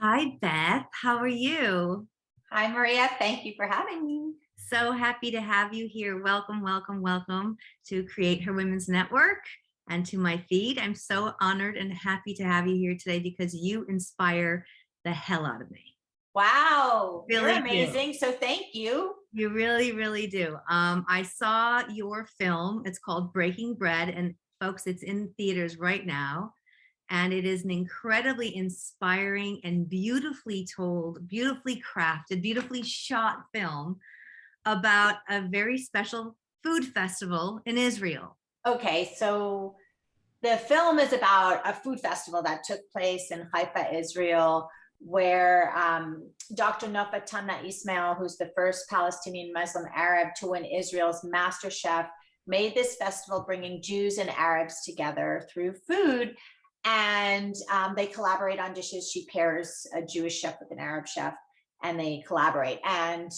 Hi, Beth. How are you? Hi, Maria. Thank you for having me. So happy to have you here. Welcome, welcome, welcome to Create Her Women's Network and to my feed. I'm so honored and happy to have you here today because you inspire the hell out of me. Wow, you're Really do. amazing. So thank you. You really, really do. I saw your film. It's called Breaking Bread, and folks, it's in theaters right now. And it is an incredibly inspiring and beautifully told, beautifully crafted, beautifully shot film about a very special food festival in Israel. Okay, so the film is about a food festival that took place in Haifa, Israel, where Dr. Nofa Tamna Ismail, who's the first Palestinian Muslim Arab to win Israel's Master Chef, made this festival bringing Jews and Arabs together through food. And they collaborate on dishes. She pairs a Jewish chef with an Arab chef, and they collaborate. And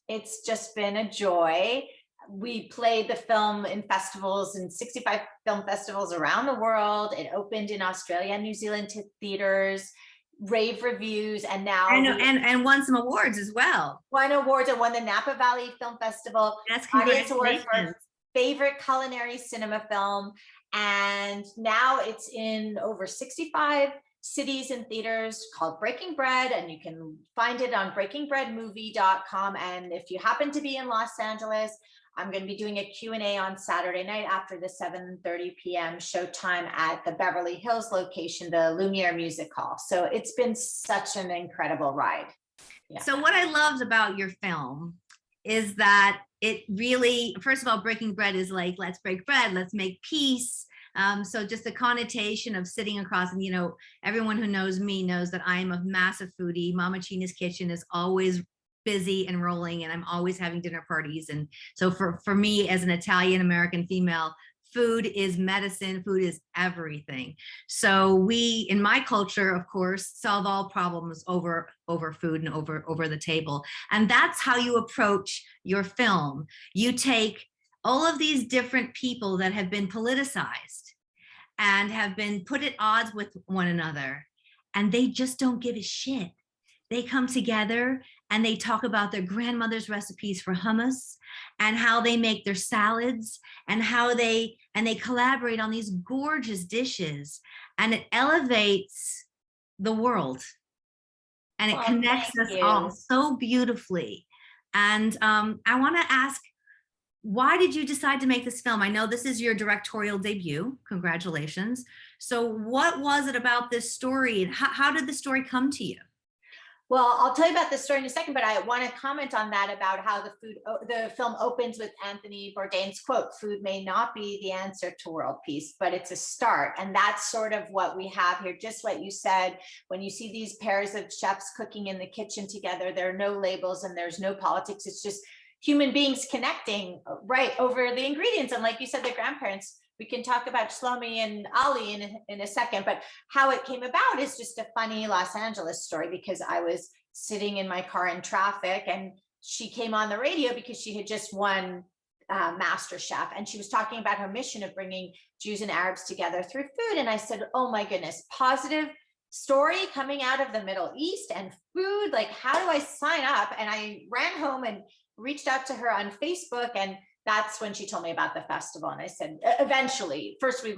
it's just been a joy. We played the film in festivals, in 65 film festivals around the world. It opened in Australia and New Zealand to theaters, rave reviews, and now and won some awards as well. Won awards and won the Napa Valley Film Festival That's Audience Award for congratulations. favorite culinary cinema film. And now it's in over 65 cities and theaters, called Breaking Bread, and you can find it on breakingbreadmovie.com. And if you happen to be in Los Angeles, I'm going to be doing a Q&A on Saturday night after the 7:30 p.m. showtime at the Beverly Hills location, the Lumiere Music Hall. So it's been such an incredible ride. Yeah. So what I loved about your film is that it really, first of all, Breaking Bread is like, let's break bread, let's make peace. So just the connotation of sitting across, and everyone who knows me knows that I'm a massive foodie. Mama Cina's kitchen is always busy and rolling, and I'm always having dinner parties. And so for me as an Italian American female, food is medicine, food is everything. So we, in my culture, of course, solve all problems over food and over the table. And that's how you approach your film. You take all of these different people that have been politicized and have been put at odds with one another, and they just don't give a shit. They come together and they talk about their grandmother's recipes for hummus and how they make their salads and how they collaborate on these gorgeous dishes, and it elevates the world and it connects us all so beautifully. And I want to ask, why did you decide to make this film? I know this is your directorial debut. Congratulations. So what was it about this story, and how did the story come to you? Well, I'll tell you about the story in a second, but I want to comment on that, about how the film opens with Anthony Bourdain's quote, "Food may not be the answer to world peace, but it's a start." And that's sort of what we have here. Just what you said, when you see these pairs of chefs cooking in the kitchen together, there are no labels and there's no politics. It's just human beings connecting right over the ingredients. And like you said, the grandparents, we can talk about Shlomi and Ali in a second, but how it came about is just a funny Los Angeles story, because I was sitting in my car in traffic and she came on the radio because she had just won Master Chef, and she was talking about her mission of bringing Jews and Arabs together through food. And I said, oh my goodness, positive story coming out of the Middle East and food. Like, how do I sign up? And I ran home and reached out to her on Facebook, and that's when she told me about the festival. And I said, eventually, first we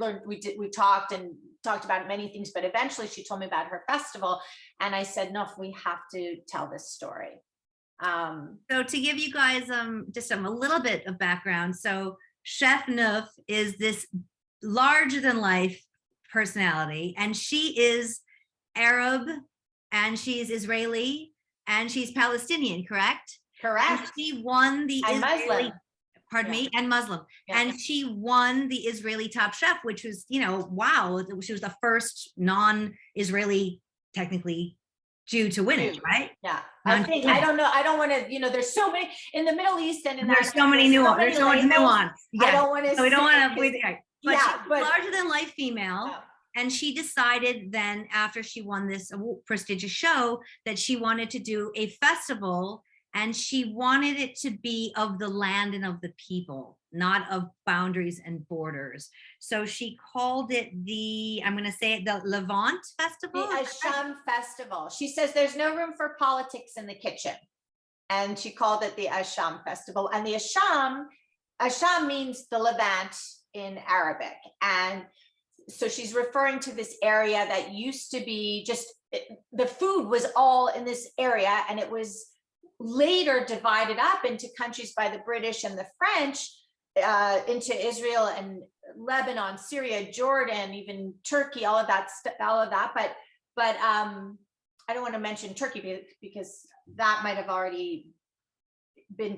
talked about many things, but eventually she told me about her festival. And I said, no, we have to tell this story. So to give you guys just a little bit of background. So Chef Neuf is this larger than life personality, and she is Arab and she's Israeli and she's Palestinian, correct? Correct. And she won the Israeli, Muslim. Pardon me, and Muslim. Yeah. And she won the Israeli Top Chef, which was, wow, she was the first non-Israeli, technically, Jew to win it, right? Yeah. I don't know. I don't want to, there's so many in the Middle East and in there's so many nuance. There's so much nuance. Yeah. I don't want to. So we don't want to. But yeah, she's larger than life female. Oh. And she decided then, after she won this prestigious show, that she wanted to do a festival and she wanted it to be of the land and of the people, not of boundaries and borders. So she called it I'm going to say it, the Levant Festival. The Asham Festival. She says there's no room for politics in the kitchen. And she called it the Asham Festival. And the Asham means the Levant in Arabic. And so she's referring to this area that used to be just, the food was all in this area, and it was later divided up into countries by the British and the French, into Israel and Lebanon, Syria, Jordan, even Turkey, all of that. But I don't want to mention Turkey because that might have already been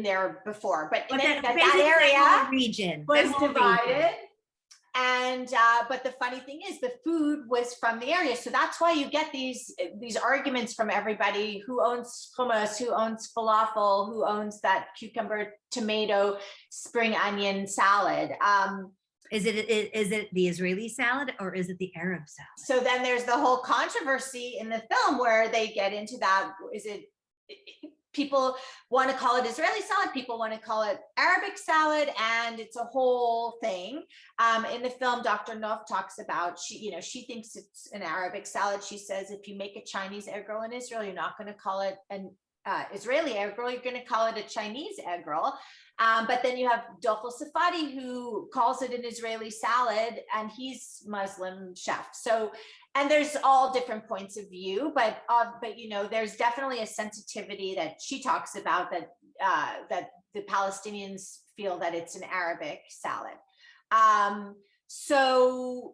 there before. But that area region was divided. And but the funny thing is, the food was from the area, so that's why you get these arguments from everybody: who owns hummus, who owns falafel, who owns that cucumber, tomato, spring onion salad. Is it the Israeli salad or is it the Arab salad? So then there's the whole controversy in the film where they get into that. People want to call it Israeli salad, people want to call it Arabic salad, and it's a whole thing. In the film, Dr. Nof talks about, she thinks it's an Arabic salad. She says, if you make a Chinese egg roll in Israel, you're not going to call it an Israeli egg roll, you're going to call it a Chinese egg roll. But then you have Dofel Safadi, who calls it an Israeli salad, and he's Muslim chef. So, and there's all different points of view, but there's definitely a sensitivity that she talks about, that the Palestinians feel that it's an Arabic salad. So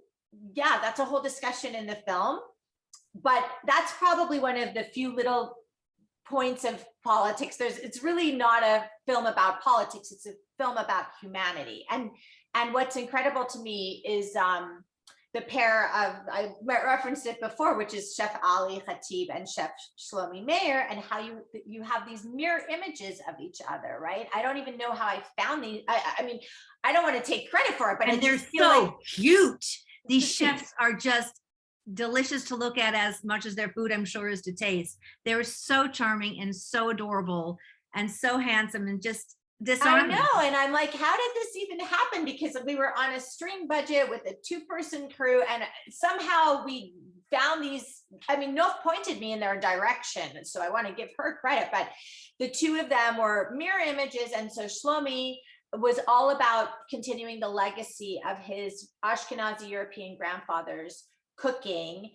yeah, that's a whole discussion in the film, but that's probably one of the few little points of politics. It's really not a film about politics, it's a film about humanity. And what's incredible to me is the pair of, I referenced it before, which is Chef Ali Khatib and Chef Shlomi Meir, and how you have these mirror images of each other, right? I don't even know how I found these. I mean, I don't want to take credit for it, but they're so cute. These chefs are just delicious to look at as much as their food, I'm sure, is to taste. They were so charming and so adorable and so handsome and just disarming. I know, and I'm like, how did this even happen? Because we were on a string budget with a 2-person crew, and somehow we found these. I mean, Nof pointed me in their direction, so I want to give her credit, but the two of them were mirror images. And so Shlomi was all about continuing the legacy of his Ashkenazi European grandfather's cooking.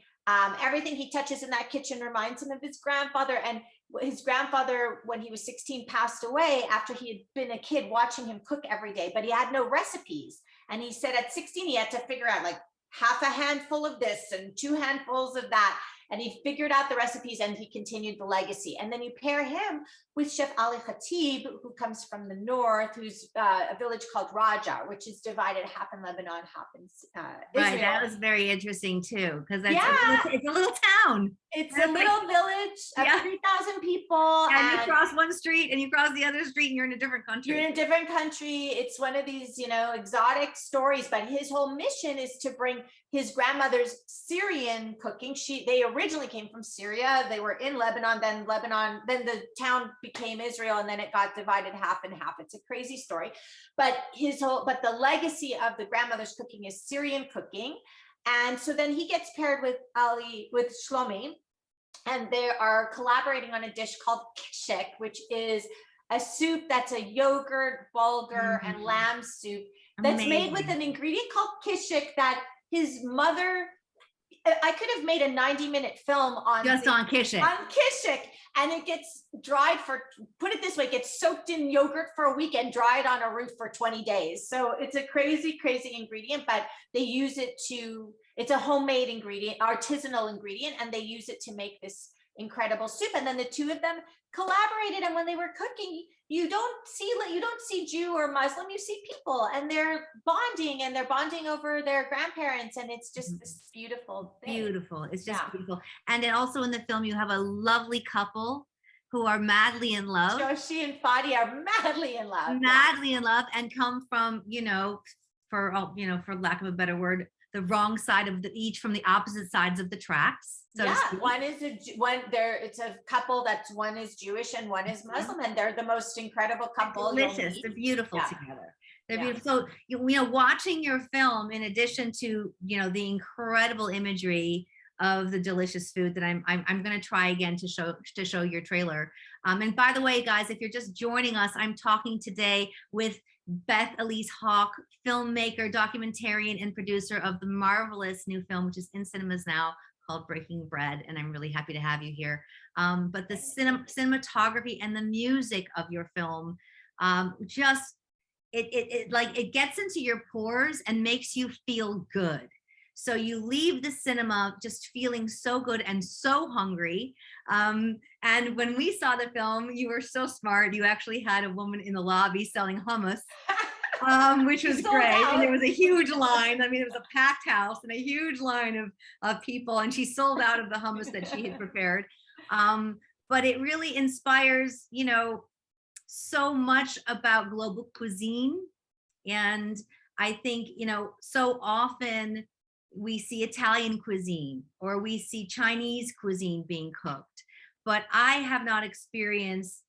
Everything he touches in that kitchen reminds him of his grandfather, and his grandfather, when he was 16, passed away after he had been a kid watching him cook every day, but he had no recipes. And he said at 16, he had to figure out like half a handful of this and 2 handfuls of that. And he figured out the recipes and he continued the legacy. And then you pair him with Chef Ali Khatib, who comes from the north, who's a village called Raja, which is divided half in Lebanon, half in Israel. Right, that was very interesting too, because it's a little town. It's a little village of 3,000 people. And you cross one street and you cross the other street and you're in a different country. You're in a different country. It's one of these, exotic stories, but his whole mission is to bring his grandmother's Syrian cooking. They originally came from Syria. They were in Lebanon, then the town became Israel, and then it got divided half and half. It's a crazy story, but the legacy of the grandmother's cooking is Syrian cooking. And so then he gets paired with Shlomi, and they are collaborating on a dish called kishek, which is a soup that's a yogurt, bulgur, and lamb soup that's made with an ingredient called kishek that his mother. I could have made a 90-minute film on kishek. On kishek, and it gets dried put it this way, it gets soaked in yogurt for a week and dried on a roof for 20 days. So it's a crazy, crazy ingredient, but they use it it's a homemade ingredient, artisanal ingredient, and they use it to make this incredible soup. And then the two of them collaborated, and when they were cooking, you don't see Jew or Muslim, you see people, and they're bonding over their grandparents, and it's just this beautiful thing. Beautiful. It's just beautiful. And then also in the film, you have a lovely couple who are madly in love. Joshi and Fadi are madly in love. Madly in love, and come from, for for lack of a better word, the wrong side of each from the opposite sides of the tracks. So yeah, one is it's a couple that's one is Jewish and one is Muslim, and they're the most incredible couple. Delicious. They're beautiful yeah. together. They're beautiful. So watching your film, in addition to the incredible imagery of the delicious food that I'm going to try again to show your trailer. And by the way, guys, if you're just joining us, I'm talking today with Beth Elise Hawk, filmmaker, documentarian, and producer of the marvelous new film, which is in cinemas now, called Breaking Bread. And I'm really happy to have you here. But the cinematography and the music of your film, just it gets into your pores and makes you feel good. So you leave the cinema just feeling so good and so hungry. And when we saw the film, you were so smart. You actually had a woman in the lobby selling hummus, which was great. And there was a huge line. I mean, it was a packed house and a huge line of people. And she sold out of the hummus that she had prepared. But it really inspires, so much about global cuisine. And I think, so often we see Italian cuisine or we see Chinese cuisine being cooked, but I have not experienced,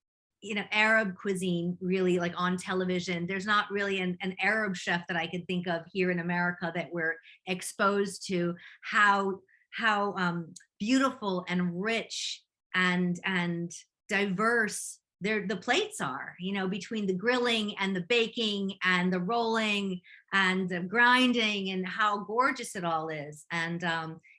Arab cuisine really, like, on television. There's not really an Arab chef that I could think of here in America that we're exposed to how beautiful and rich and diverse the plates are, between the grilling and the baking and the rolling and the grinding, and how gorgeous it all is. And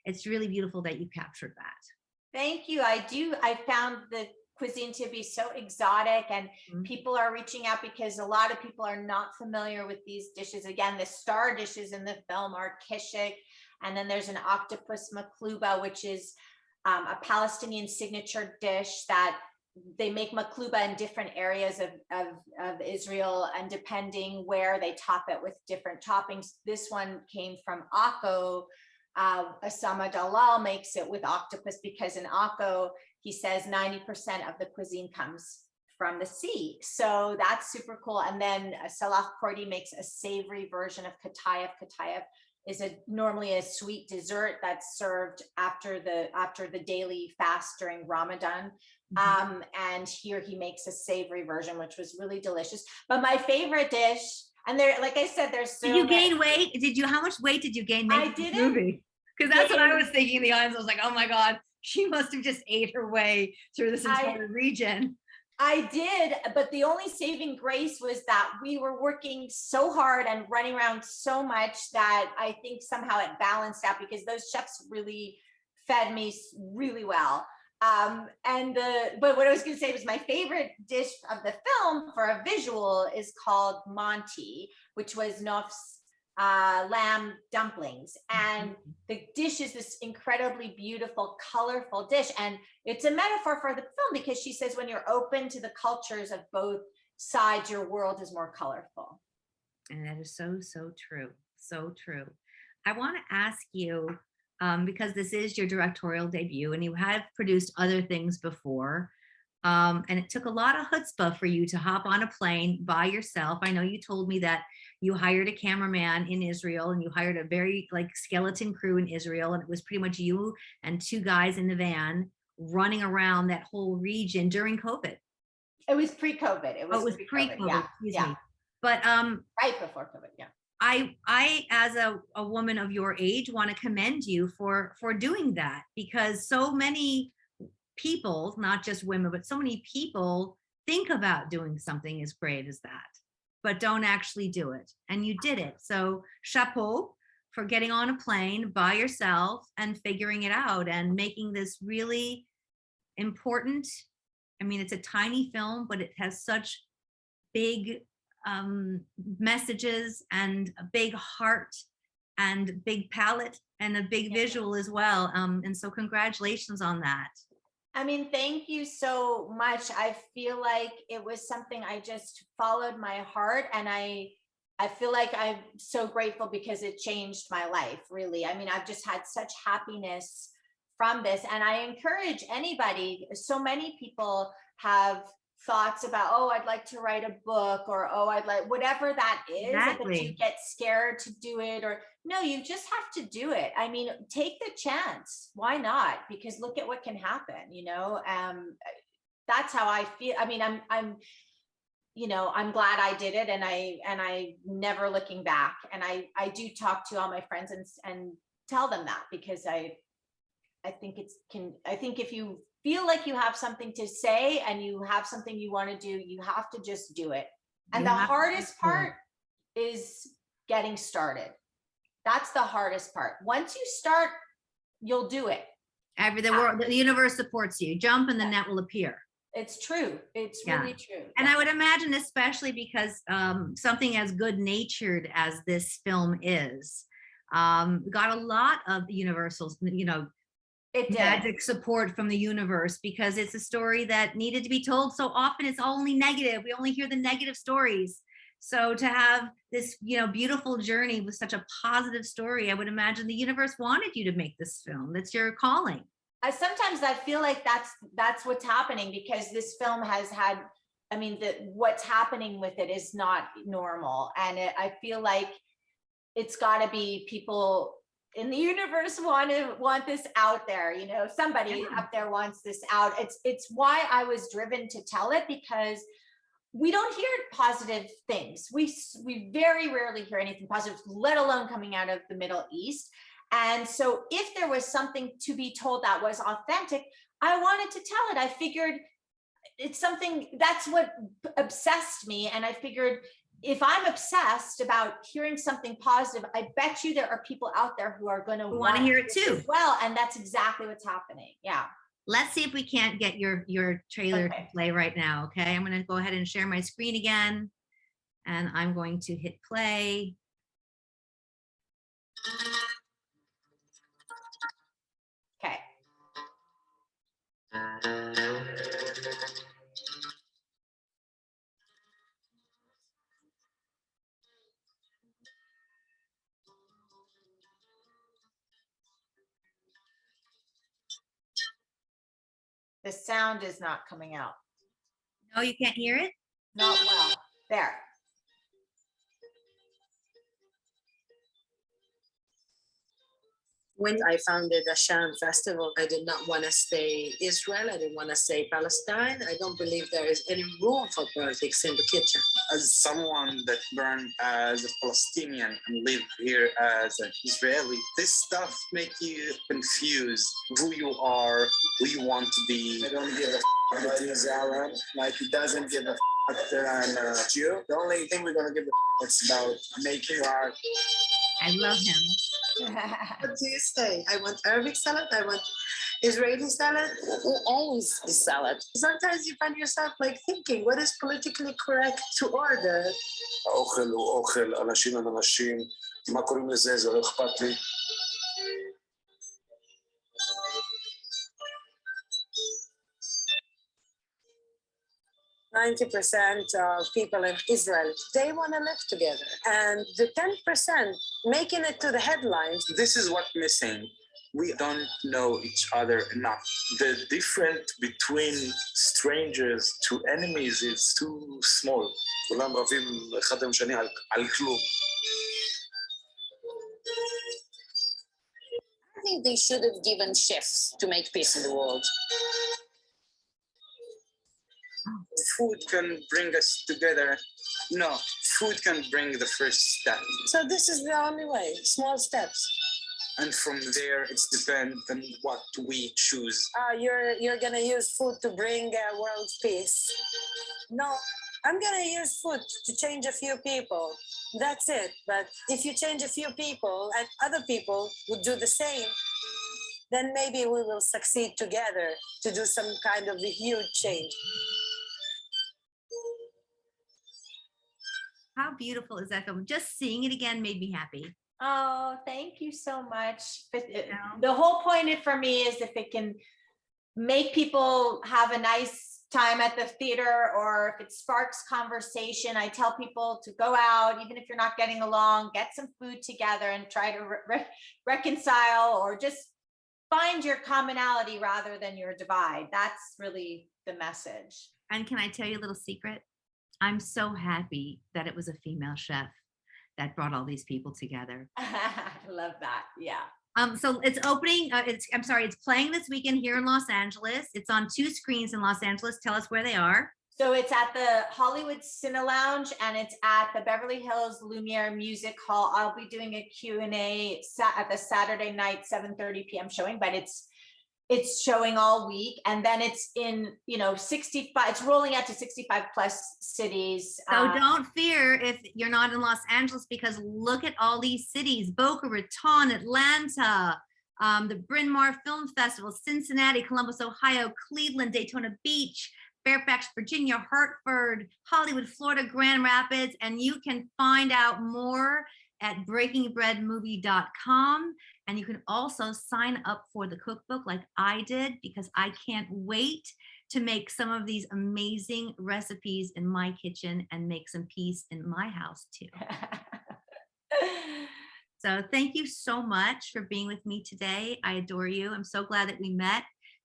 it's really beautiful that you captured that. Thank you. I found the cuisine to be so exotic, and people are reaching out because a lot of people are not familiar with these dishes. Again, the star dishes in the film are kishik, and then there's an octopus macluba, which is a Palestinian signature dish that they make macluba in different areas of Israel, and depending where they top it with different toppings. This one came from Akko. Osama Dalal makes it with octopus because in Akko, he says 90% of the cuisine comes from the sea. So that's super cool. And then Salah Kordi makes a savory version of katayef. Katayef is normally a sweet dessert that's served after the daily fast during Ramadan. And here he makes a savory version, which was really delicious. But my favorite dish, and there, like I said, there's so Did you gain weight? How much weight did you gain? I didn't. Because that's what I was thinking in the audience. I was like, oh my God, she must have just ate her way through this entire region. I did, but the only saving grace was that we were working so hard and running around so much that I think somehow it balanced out, because those chefs really fed me really well. But what I was going to say was my favorite dish of the film for a visual is called Monty, which was Nof's lamb dumplings. And the dish is this incredibly beautiful, colorful dish. And it's a metaphor for the film, because she says when you're open to the cultures of both sides, your world is more colorful. And that is so, so true. So true. I want to ask you, because this is your directorial debut and you have produced other things before. And it took a lot of chutzpah for you to hop on a plane by yourself. I know you told me that you hired a cameraman in Israel and you hired a very skeleton crew in Israel. And it was pretty much you and two guys in the van running around that whole region during COVID. It was pre-COVID. It was pre-COVID. Yeah. Excuse me. But right before COVID. Yeah. I, as a woman of your age, want to commend you for doing that, because so many people, not just women, but so many people think about doing something as great as that, but don't actually do it. And you did it. So chapeau for getting on a plane by yourself and figuring it out and making this really important. I mean, it's a tiny film, but it has such big messages and a big heart and big palette and a big visual as well. And so congratulations on that. I mean, thank you so much. I feel like it was something I just followed my heart, and I feel like I'm so grateful because it changed my life, really. I mean, I've just had such happiness from this, and I encourage anybody. So many people have thoughts about, oh, I'd like to write a book, or oh, I'd like whatever that is, but you Exactly. get scared to do it, or no, you just have to do it. I mean, take the chance. Why not? Because look at what can happen, you know. That's how I feel. I mean, I'm you know, I'm glad I did it, and I never looking back. And I do talk to all my friends and tell them that, because I think I think if you feel like you have something to say and you have something you want to do, you have to just do it. And You the have to hardest do it. part is getting started. That's the hardest part. Once you start, you'll do it. The universe supports you. Jump and the net will appear. It's true. It's Yeah. really true. And I would imagine, especially because something as good natured as this film is, got a lot of universals, you know, It did. magic support from the universe, because it's a story that needed to be told. So often it's only negative. We only hear the negative stories. So to have this, you know, beautiful journey with such a positive story, I would imagine the universe wanted you to make this film. That's your calling. Sometimes I feel like that's what's happening, because this film has had, I mean, what's happening with it is not normal. And I feel like it's got to be people in the universe want this out there, you know, somebody up there wants this out. It's why I was driven to tell it, because we don't hear positive things. We very rarely hear anything positive, let alone coming out of the Middle East. And so if there was something to be told that was authentic, I wanted to tell it. I figured it's something that's what obsessed me. And I figured, if I'm obsessed about hearing something positive, I bet you there are people out there who are going to want to hear it too. as well. And that's exactly what's happening. Yeah. Let's see if we can't get your trailer to play right now. Okay. I'm going to go ahead and share my screen again, and I'm going to hit play. Okay. The sound is not coming out. No, you can't hear it? Not well. There. When I founded the Sham Festival, I did not want to say Israel. I didn't want to say Palestine. I don't believe there is any room for politics in the kitchen. As someone that burned as a Palestinian and lived here as an Israeli, this stuff make you confused who you are, who you want to be. I don't give a that he's Arab, like he doesn't give a that I'm a Jew. The only thing we're gonna give a it's about making art. I love him. What do you say? I want Arabic salad. I want Israeli salad. Who owns the salad? Sometimes you find yourself like thinking, what is politically correct to order? האוכל הוא אוכל, אנשים הם אנשים, מה קוראים לזה? זה לא אכפת לי. 90% of people in Israel, they want to live together. And the 10% making it to the headlines. This is what's missing. We don't know each other enough. The difference between strangers to enemies is too small. כולם רבים אחד עם השני על כלום. I think they should have given chefs to make peace in the world. Food can bring us together. No, food can bring the first step. So this is the only way, small steps. And from there, it's depends on what we choose. You're gonna use food to bring world peace. No, I'm gonna use food to change a few people. That's it. But if you change a few people and other people would do the same, then maybe we will succeed together to do some kind of a huge change. How beautiful is that film? Just seeing it again made me happy. Oh, thank you so much. But the whole point for me is if it can make people have a nice time at the theater, or if it sparks conversation, I tell people to go out, even if you're not getting along, get some food together and try to reconcile, or just find your commonality rather than your divide. That's really the message. And can I tell you a little secret? I'm so happy that it was a female chef that brought all these people together. I love that. Yeah. So it's opening, it's playing this weekend here in Los Angeles. It's on 2 screens in Los Angeles. Tell us where they are. So it's at the Hollywood Cine Lounge and it's at the Beverly Hills Lumiere Music Hall. I'll be doing a Q&A at the Saturday night 7:30 p.m. showing, but it's showing all week. And then it's in, 65, it's rolling out to 65 plus cities. So don't fear if you're not in Los Angeles, because look at all these cities: Boca Raton, Atlanta, the Bryn Mawr Film Festival, Cincinnati, Columbus, Ohio, Cleveland, Daytona Beach, Fairfax, Virginia, Hartford, Hollywood, Florida, Grand Rapids. And you can find out more at breakingbreadmovie.com. And you can also sign up for the cookbook like I did, because I can't wait to make some of these amazing recipes in my kitchen and make some peace in my house too. So thank you so much for being with me today. I adore you. I'm so glad that we met.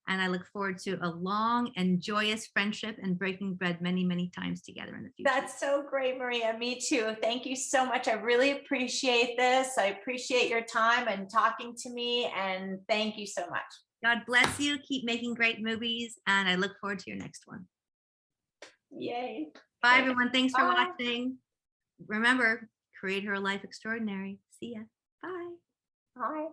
And I look forward to a long and joyous friendship and breaking bread many, many times together in the future. That's so great, Maria. Me too. Thank you so much. I really appreciate this. I appreciate your time and talking to me. And thank you so much. God bless you. Keep making great movies. And I look forward to your next one. Yay. Bye, everyone. Thanks for Bye. watching. Remember, create her life extraordinary. See ya. Bye. Bye.